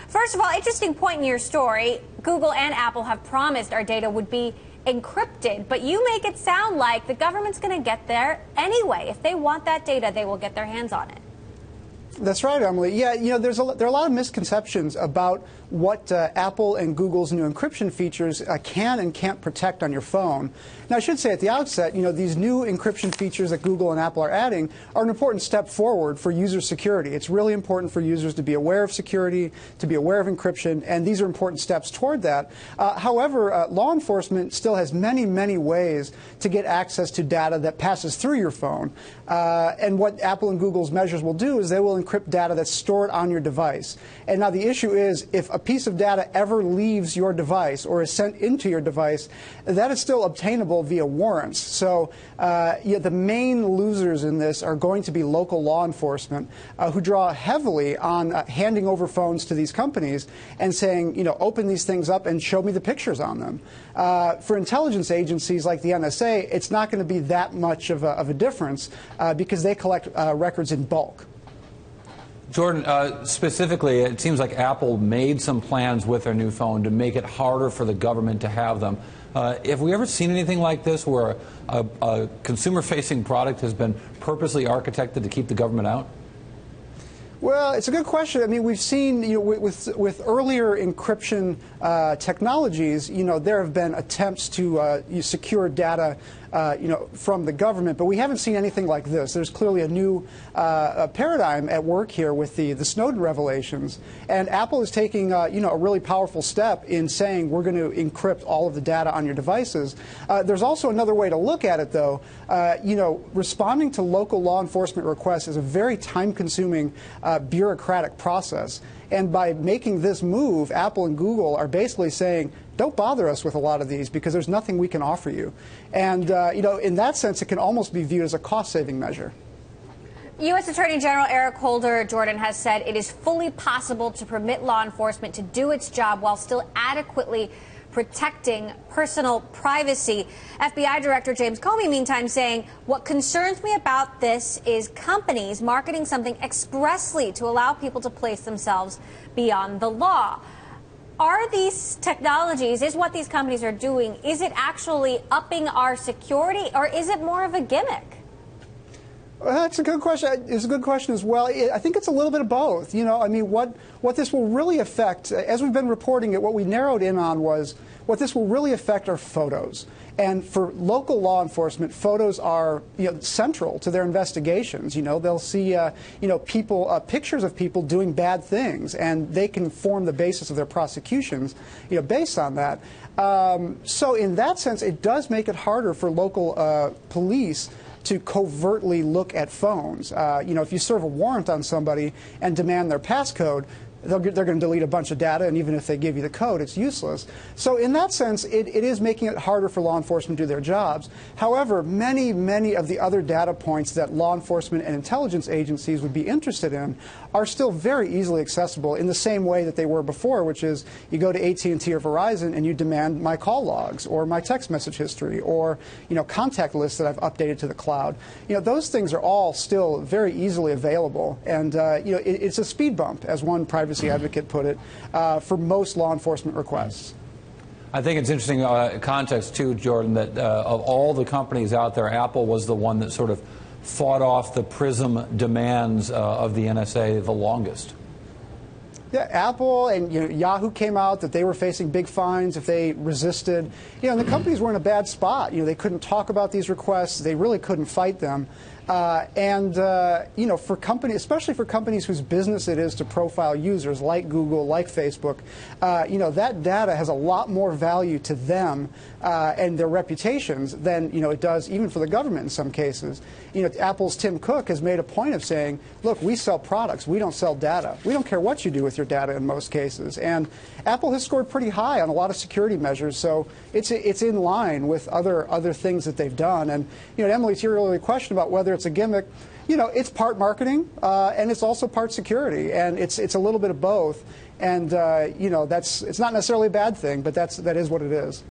First of all, interesting point in your story. Google and Apple have promised our data would be encrypted, but you make it sound like the government's going to get there anyway. If they want that data, they will get their hands on it. That's right, Emily. Yeah, there are a lot of misconceptions about what Apple and Google's new encryption features can and can't protect on your phone. Now, I should say at the outset, these new encryption features that Google and Apple are adding are an important step forward for user security. It's really important for users to be aware of security, to be aware of encryption, and these are important steps toward that. However, law enforcement still has many, many ways to get access to data that passes through your phone. And what Apple and Google's measures will do is they will encrypt data that's stored on your device. And now the issue is, if a piece of data ever leaves your device or is sent into your device, that is still obtainable via warrants. So the main losers in this are going to be local law enforcement, who draw heavily on handing over phones to these companies and saying, open these things up and show me the pictures on them. For intelligence agencies like the NSA, it's not going to be that much of a difference because they collect records in bulk. Jordan, specifically, it seems like Apple made some plans with their new phone to make it harder for the government to have them. Have we ever seen anything like this where a consumer-facing product has been purposely architected to keep the government out? Well, it's a good question. I mean, we've seen, with earlier encryption technologies, there have been attempts to secure data, from the government, but we haven't seen anything like this. There's clearly a new paradigm at work here with the Snowden revelations, and Apple is taking, a really powerful step in saying we're going to encrypt all of the data on your devices. There's also another way to look at it, though. Responding to local law enforcement requests is a very time-consuming bureaucratic process. And by making this move, Apple and Google are basically saying, don't bother us with a lot of these because there's nothing we can offer you. And, in that sense, it can almost be viewed as a cost-saving measure. U.S. Attorney General Eric Holder, Jordan, has said it is fully possible to permit law enforcement to do its job while still adequately protecting personal privacy. FBI Director James Comey, meantime, saying, what concerns me about this is companies marketing something expressly to allow people to place themselves beyond the law. Are these technologies, is what these companies are doing, is it actually upping our security, or is it more of a gimmick? Well, that's a good question. It's a good question as well. I think it's a little bit of both. What this will really affect, as we've been reporting it, what we narrowed in on was what this will really affect are photos. And for local law enforcement, photos are central to their investigations. They'll see pictures of people doing bad things, and they can form the basis of their prosecutions based on that. So in that sense, it does make it harder for local police to covertly look at phones. If you serve a warrant on somebody and demand their passcode, they're going to delete a bunch of data, and even if they give you the code, it's useless. So in that sense, it is making it harder for law enforcement to do their jobs. However, many, many of the other data points that law enforcement and intelligence agencies would be interested in are still very easily accessible in the same way that they were before, which is you go to AT&T or Verizon and you demand my call logs or my text message history or contact lists that I've updated to the cloud. Those things are all still very easily available, and it's a speed bump, as one privacy advocate put it, for most law enforcement requests. I think it's interesting context, too, Jordan, that of all the companies out there, Apple was the one that sort of fought off the PRISM demands of the NSA the longest. Yeah, Apple and Yahoo came out that they were facing big fines if they resisted. And the companies were in a bad spot. They couldn't talk about these requests. They really couldn't fight them. For companies, especially for companies whose business it is to profile users like Google, like Facebook, that data has a lot more value to them and their reputations than it does even for the government in some cases. Apple's Tim Cook has made a point of saying, look, we sell products, we don't sell data. We don't care what you do with your data in most cases. And Apple has scored pretty high on a lot of security measures, so it's in line with other things that they've done. And Emily, to your earlier question about whether it's a gimmick, it's part marketing and it's also part security, and it's a little bit of both. And it's not necessarily a bad thing, but that is what it is.